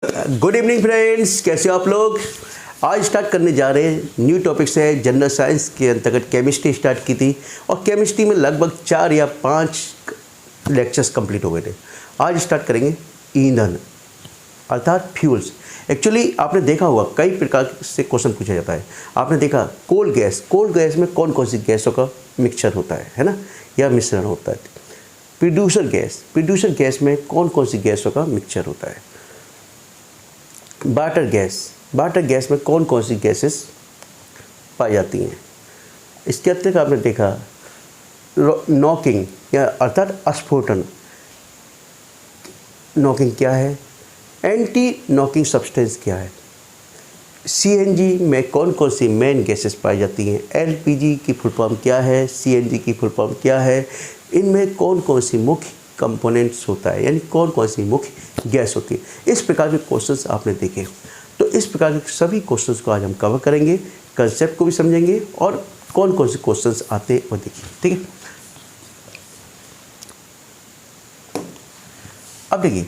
Good evening friends, कैसे हो आप लोग। आज स्टार्ट करने जा रहे हैं न्यू टॉपिक से। जनरल साइंस के अंतर्गत केमिस्ट्री स्टार्ट की थी और केमिस्ट्री में लगभग 4 या 5 लेक्चर्स कंप्लीट हो गए थे। आज स्टार्ट करेंगे ईंधन अर्थात फ्यूल्स। एक्चुअली आपने देखा होगा कई प्रकार से क्वेश्चन पूछा जाता है। आपने देखा कोल गैस में कौन कौन सी गैसों का मिक्सचर होता है ना, या मिश्रण होता है। प्रोड्यूसर गैस में कौन कौन सी गैसों का मिक्सचर होता है। वाटर गैस में कौन कौन सी गैसेस पाई जाती हैं। इसके अतिरिक्त आपने देखा नॉकिंग या अर्थात अस्फोटन। नॉकिंग क्या है, एंटी नॉकिंग सब्सटेंस क्या है। सीएनजी में कौन कौन सी मेन गैसेस पाई जाती हैं। एलपीजी की फुल फॉर्म क्या है, सीएनजी की फुल फॉर्म क्या है। इनमें कौन कौन सी मुख्य कंपोनेंट्स होता है, यानी कौन कौन सी मुख्य गैस होती है। इस प्रकार के क्वेश्चंस आपने देखे, तो इस प्रकार के सभी क्वेश्चंस को आज हम कवर करेंगे, कंसेप्ट को भी समझेंगे और कौन कौन से क्वेश्चंस आते हैं वो देखिए। ठीक है, अब देखिए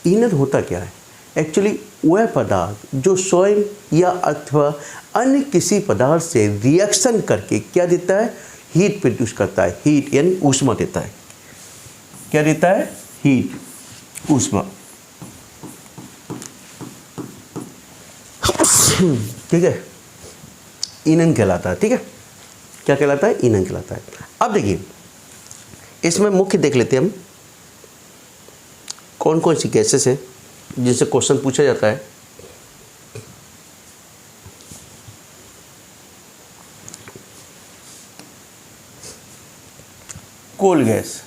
ईंधन होता क्या है। एक्चुअली वह पदार्थ जो स्वयं या अथवा अन्य किसी पदार्थ से रिएक्शन करके क्या देता है, हीट प्रोड्यूस करता है। हीट यानी ऊष्मा देता है। क्या देता है, हीट, ऊष्मा। ठीक है, ईंधन कहलाता है। ठीक है, क्या कहलाता है, ईंधन कहलाता है। अब देखिए इसमें मुख्य देख लेते हैं हम कौन कौन सी गैसेस हैं जिनसे क्वेश्चन पूछा जाता है। कोल गैस,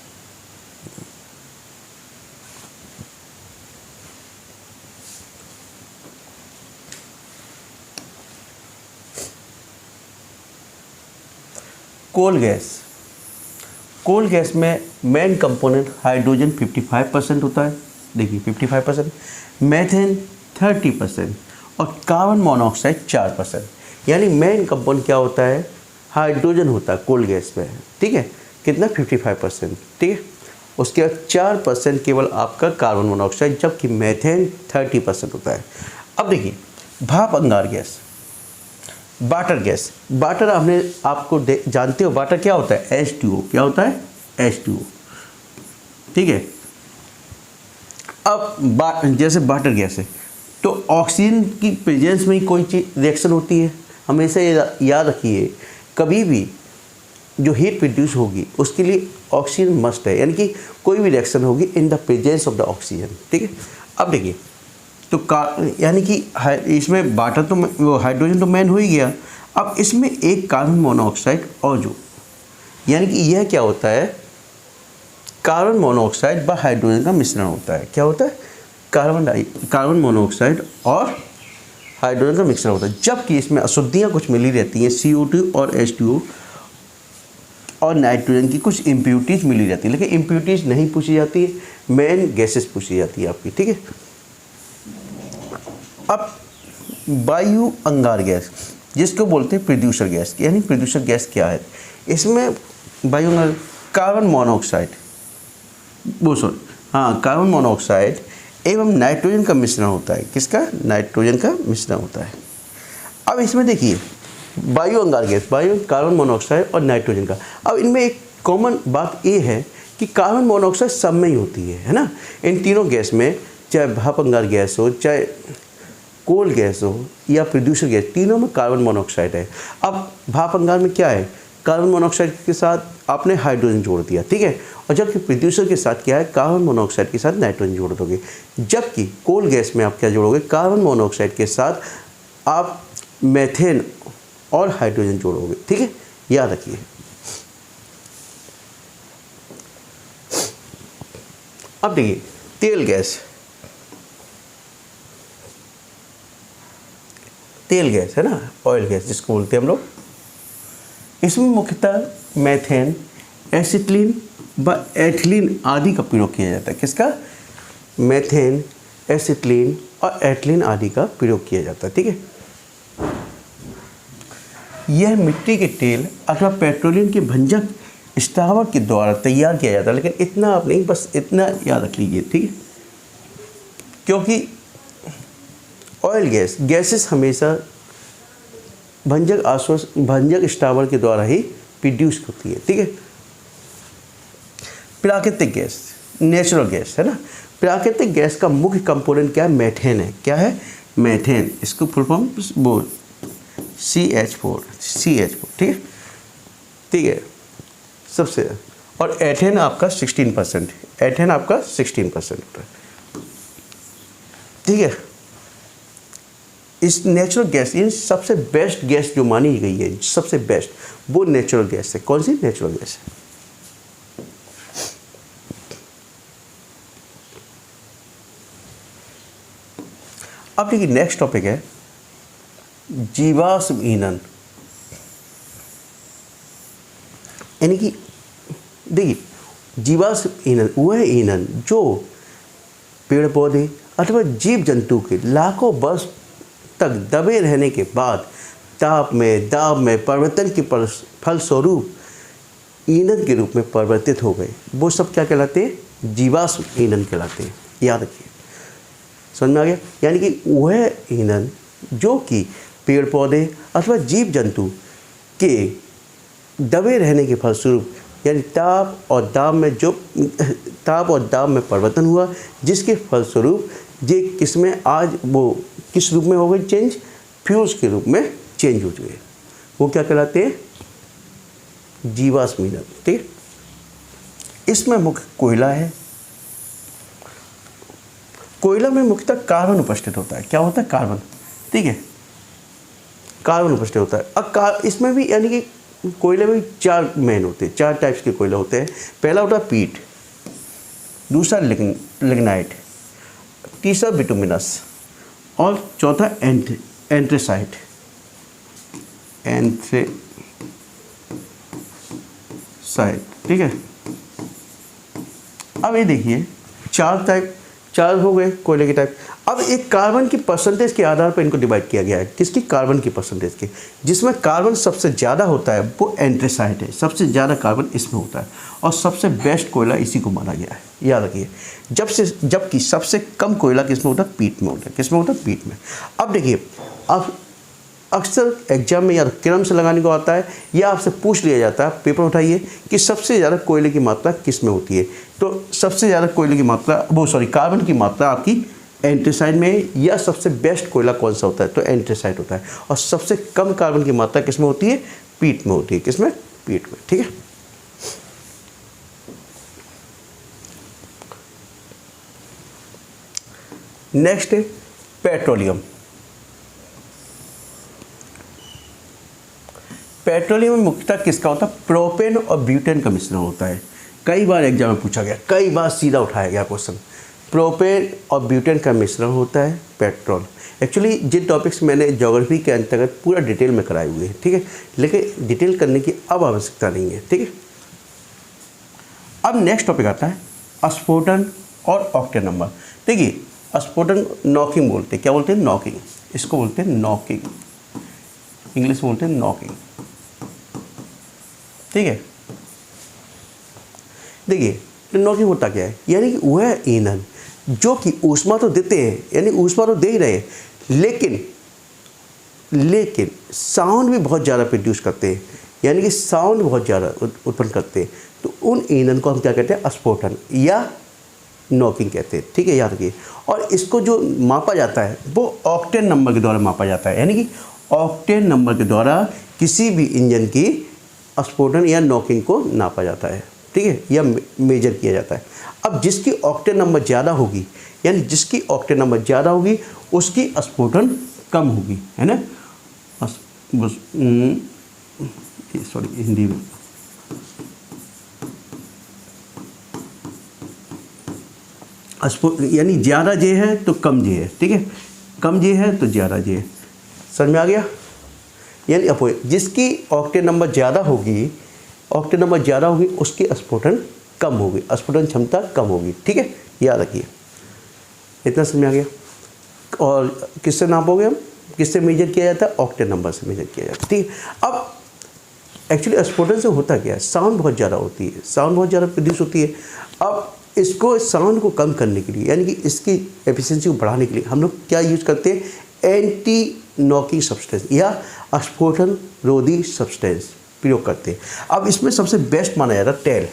कोल गैस में मेन कंपोनेंट हाइड्रोजन 55% होता है। देखिए 55%, मीथेन 30% और कार्बन मोनोऑक्साइड 4%। यानी मेन कंपोनेंट क्या होता है, हाइड्रोजन होता है कोल गैस में। ठीक है, कितना, 55%। ठीक है, उसके बाद 4% केवल आपका कार्बन मोनोऑक्साइड, जबकि मीथेन 30% होता है। अब देखिए भाप अंगार गैस, वाटर आपको जानते हो वाटर क्या होता है, H2O। क्या होता है, H2O। ठीक है, अब जैसे वाटर गैस है तो ऑक्सीजन की प्रेजेंस में ही कोई चीज़ रिएक्शन होती है। हमेशा याद रखिए, कभी भी जो हीट प्रोड्यूस होगी उसके लिए ऑक्सीजन मस्ट है, यानी कि कोई भी रिएक्शन होगी in the presence of the oxygen. ठीक है, अब देखिए तो यानी कि इसमें वाटर तो वो हाइड्रोजन तो मेन हो ही गया। अब इसमें एक कार्बन मोनोऑक्साइड और जो, यानी कि यह क्या होता है, कार्बन मोनोऑक्साइड व हाइड्रोजन का मिश्रण होता है। क्या होता है, कार्बन मोनोऑक्साइड और हाइड्रोजन का मिश्रण होता है। जबकि इसमें अशुद्धियाँ कुछ मिली रहती हैं, CO2 और H2O और नाइट्रोजन की कुछ इम्प्यूरिटीज़ मिली रहती है, लेकिन इम्प्यूरिटीज़ नहीं पूछी जाती है, मेन गैसेस पूछी जाती है आपकी। ठीक है, अब वायु अंगार गैस जिसको बोलते हैं प्रोड्यूसर गैस, यानी प्रोड्यूसर गैस क्या है। इसमें वायु अंगार कार्बन मोनोऑक्साइड एवं नाइट्रोजन का मिश्रण होता है। किसका, नाइट्रोजन का मिश्रण होता है। अब इसमें देखिए वायु अंगार गैस, कार्बन मोनोऑक्साइड और नाइट्रोजन का। अब इनमें एक कॉमन बात ये है कि कार्बन मोनोऑक्साइड सब में ही होती है ना। इन तीनों गैस में, चाहे भाप अंगार गैस हो, चाहे कोल गैस हो या प्रोड्यूसर गैस, तीनों में कार्बन मोनोऑक्साइड है। अब भाप अंगार में क्या है, कार्बन मोनोऑक्साइड के साथ आपने हाइड्रोजन जोड़ दिया। ठीक है, और जबकि प्रोड्यूसर के साथ क्या है, कार्बन मोनोऑक्साइड के साथ नाइट्रोजन जोड़ दोगे। जबकि कोल गैस में आप क्या जोड़ोगे, कार्बन मोनोऑक्साइड के साथ आप मीथेन और हाइड्रोजन जोड़ोगे। ठीक है, याद रखिए। अब देखिए तेल गैस है ना, ऑयल गैस जिसको बोलते हैं हम लोग। इसमें मुख्यतः मीथेन, एसिटिलीन व एथिलीन आदि का प्रयोग किया जाता है। किसका, मीथेन, एसिटिलीन और एथिलीन आदि का प्रयोग किया जाता है। ठीक है, यह मिट्टी के तेल अथवा पेट्रोलियम के भंजक स्टावर के द्वारा तैयार किया जाता है, लेकिन इतना आप नहीं, बस इतना याद रख लीजिए, ठीक है। क्योंकि ऑयल गैसेस हमेशा भंजक स्टावर के द्वारा ही प्रोड्यूस होती है, ठीक है। प्राकृतिक गैस, नेचुरल गैस है ना। प्राकृतिक गैस का मुख्य कंपोनेंट क्या है? मेथेन है। क्या है? मेथेन। इसको फुल फॉर्म बोल CH4, ठीक है, ठीक है सबसे। और एथेन आपका 16%, एथेन आपका 16% होता है, ठीक है। इस नेचुरल गैस, ये सबसे बेस्ट गैस जो मानी गई है, सबसे बेस्ट, वो नेचुरल गैस है। कौन सी नेचुरल गैस है? अब देखिए नेक्स्ट टॉपिक है जीवाश्म ईंधन। यानी कि देखिए जीवाश्म ईंधन वो है ईंधन जो पेड़ पौधे अथवा जीव जंतु के लाखों वर्ष तक दबे रहने के बाद ताप में दाब में परिवर्तन के फलस्वरूप ईंधन के रूप में परिवर्तित हो गए। वो सब क्या कहलाते हैं? जीवाश्म ईंधन कहलाते हैं। याद रखिए, समझ में आ गया? यानी कि वह ईंधन जो कि पेड़ पौधे अथवा जीव जंतु के दबे रहने के फलस्वरूप, यानी ताप और दाब में परिवर्तन हुआ, जिसके फलस्वरूप ये किसमें आज वो किस रूप में हो गए चेंज? फ्यूल्स के रूप में चेंज हो गए। वो क्या कहलाते हैं? जीवाश्म ईंधन, ठीक है। इसमें मुख्य कोयला है। कोयला में मुख्यतः कार्बन उपस्थित होता है। क्या होता है? कार्बन, ठीक है, कार्बन उपस्थित होता है। अब इसमें भी यानी कि कोयले में 4 मेन होते हैं, 4 टाइप्स के कोयला होते हैं। पहला होता है पीट, दूसरा लिग्नाइट, तीसरा बिटुमिनस और चौथा एंथ्रेसाइट, ठीक है। अब ये देखिए 4 हो गए कोयले के टाइप। अब एक कार्बन की परसेंटेज के आधार पर इनको डिवाइड किया गया है। किसकी? कार्बन की परसेंटेज के। जिसमें कार्बन सबसे ज़्यादा होता है वो एंथ्रेसाइट है। सबसे ज़्यादा कार्बन इसमें होता है और सबसे बेस्ट कोयला इसी को माना गया है। याद रखिए। जबकि सबसे कम कोयला किसमें होता है? पीट में होता है। किसमें होता है? पीट में। अब देखिए, अब अक्सर एग्जाम में या तो क्रम से लगाने को आता है या आपसे पूछ लिया जाता है, पेपर उठाइए कि सबसे ज़्यादा कोयले की मात्रा किस में होती है। तो सबसे ज़्यादा कोयले की मात्रा कार्बन की मात्रा आपकी एंथ्रेसाइट में है, या सबसे बेस्ट कोयला कौन सा होता है? तो एंथ्रेसाइट होता है। और सबसे कम कार्बन की मात्रा किस में होती है? पीट में होती है। किस में? पीट में, ठीक है। नेक्स्ट है पेट्रोलियम। पेट्रोलियम में मुख्यतः किसका होता है? प्रोपेन और ब्यूटेन का मिश्रण होता है। कई बार एग्जाम में पूछा गया, कई बार सीधा उठाया गया क्वेश्चन। प्रोपेन और ब्यूटेन का मिश्रण होता है पेट्रोल। एक्चुअली जिन टॉपिक्स मैंने ज्योग्राफी के अंतर्गत पूरा डिटेल में कराए हुए हैं, ठीक है, लेकिन डिटेल करने की अब आवश्यकता नहीं है, ठीक है। अब नेक्स्ट टॉपिक आता है स्फोटन और ऑक्टेन नंबर। देखिए स्फोटन नॉकिंग बोलते हैं। क्या बोलते हैं? नॉकिंग। इसको बोलते हैं नॉकिंग, इंग्लिश बोलते हैं नॉकिंग, ठीक है। देखिए नॉकिंग होता क्या है? यानी कि वह ईंधन जो कि ऊष्मा तो देते हैं, यानी ऊष्मा तो दे ही रहे हैं, लेकिन साउंड भी बहुत ज़्यादा प्रोड्यूस करते हैं, यानी कि साउंड बहुत ज़्यादा उत्पन्न करते हैं। तो उन ईंधन को हम क्या कहते हैं? स्फोटन या नॉकिंग कहते हैं, ठीक है, याद रखिए। और इसको जो मापा जाता है वो ऑक्टेन नंबर के द्वारा मापा जाता है। यानी कि ऑक्टेन नंबर के द्वारा किसी भी इंजन की स्फोटन या नॉकिंग को नापा जाता है, ठीक है, या मेजर किया जाता है। अब जिसकी ऑक्टेन नंबर ज़्यादा होगी, यानी जिसकी ऑक्टेन नंबर ज़्यादा होगी उसकी स्फोटन कम होगी, है ना। सॉरी, हिंदी में यानी ज़्यादा जे है तो कम जे है, ठीक है, कम जे है तो ज़्यादा जे है। समझ में आ गया? यानी अपोजिट, जिसकी ऑक्टेन नंबर ज़्यादा होगी उसकी स्फोटन कम होगी, स्फोटन क्षमता कम होगी, ठीक है, याद रखिए। इतना समझ में आ गया। और किससे नापोगे हम? किससे मेजर किया जाता है? ऑक्टेन नंबर से मेजर किया जाता है, ठीक है। अब एक्चुअली स्फोटन से होता क्या है, साउंड बहुत ज़्यादा होती है, साउंड बहुत ज़्यादा प्रोड्यूस होती है। अब इसको साउंड को कम करने के लिए, यानी कि इसकी एफिशिएंसी को बढ़ाने के लिए हम लोग क्या यूज़ करते हैं, एंटी नॉकिंग सब्सटेंस या स्फोटन रोधी सब्सटेंस प्रयोग करते हैं। अब इसमें सबसे बेस्ट माना जा रहा है टेल।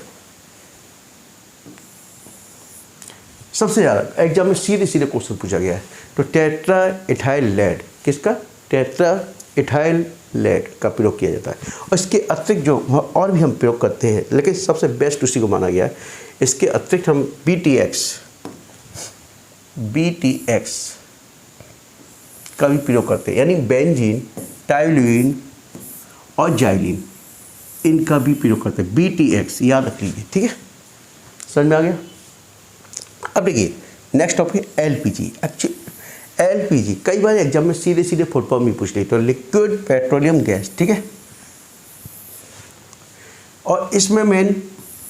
सबसे ज़्यादा एग्जाम में सीधे सीधे क्वेश्चन पूछा गया है, तो टेट्रा इथाइल लेड, किसका, टेट्रा इथाइल लेड का प्रयोग किया जाता है। और इसके अतिरिक्त जो और भी हम प्रयोग करते हैं, लेकिन सबसे बेस्ट उसी को माना गया है। इसके अतिरिक्त हम BTX का भी प्रयोग करते हैं, यानी बेंजीन, टाइलुइन और जाइलिन, इनका भी प्रयोग करते हैं। BTX याद रख लीजिए, ठीक है, समझ में आ गया। अब देखिए next topic LPG। Actually LPG कई बार एग्जाम में सीधे सीधे फुल फॉर्म भी पूछ ली, तो लिक्विड पेट्रोलियम गैस, ठीक है। और इसमें मेन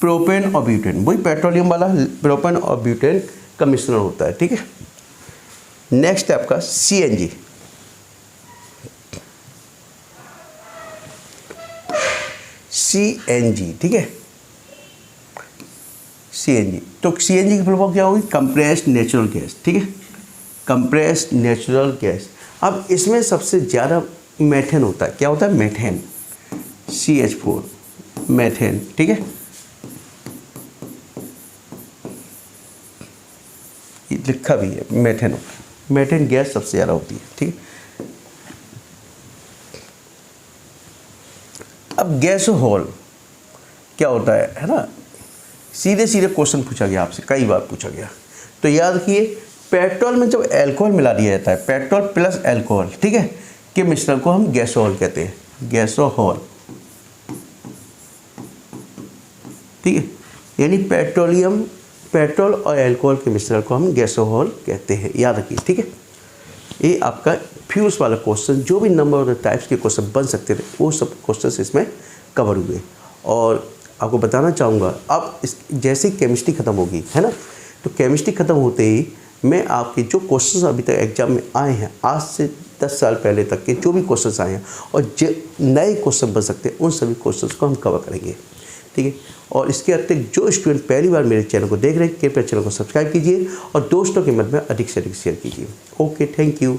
प्रोपेन और ब्यूटेन, वही पेट्रोलियम वाला प्रोपेन और ब्यूटेन का मिश्रण होता है, ठीक है। नेक्स्ट है आपका CNG। CNG, ठीक है, CNG। तो CNG की फुल फॉर्म क्या होगी, कंप्रेस्ड नेचुरल गैस, ठीक है, कंप्रेस्ड नेचुरल गैस। अब इसमें सबसे ज़्यादा मेथेन होता है, क्या होता है, मेथेन, CH4 मेथेन, ठीक है, लिखा भी है मेथेन, मेथेन गैस सबसे ज़्यादा होती है, ठीक है। अब गैसोहॉल क्या होता है ना, सीधे सीधे क्वेश्चन पूछा गया आपसे, कई बार पूछा गया। तो याद रखिए, पेट्रोल में जब अल्कोहल मिला दिया जाता है, पेट्रोल प्लस अल्कोहल, ठीक है, के मिश्रण को हम गैसोहॉल कहते हैं, गैसोहॉल, ठीक है। यानी पेट्रोल और अल्कोहल के मिश्रण को हम गैसोहॉल कहते हैं, याद रखिए, ठीक है। ये आपका फ्यूल्स वाला क्वेश्चन, जो भी नंबर ऑफ द टाइप्स के क्वेश्चन बन सकते थे, वो सब क्वेश्चन इसमें कवर हुए। और आपको बताना चाहूँगा, अब इस जैसे केमिस्ट्री ख़त्म होगी, है ना, तो केमिस्ट्री ख़त्म होते ही मैं आपके जो क्वेश्चंस अभी तक एग्जाम में आए हैं, आज से 10 साल पहले तक के जो भी क्वेश्चंस आए हैं और जो नए क्वेश्चन बन सकते हैं, उन सभी क्वेश्चंस को हम कवर करेंगे, ठीक है। और इसके अतिरिक्त जो स्टूडेंट पहली बार मेरे चैनल को देख रहे हैं, कृपया चैनल को सब्सक्राइब कीजिए और दोस्तों के मध्य में अधिक से अधिक शेयर कीजिए। Okay, thank you.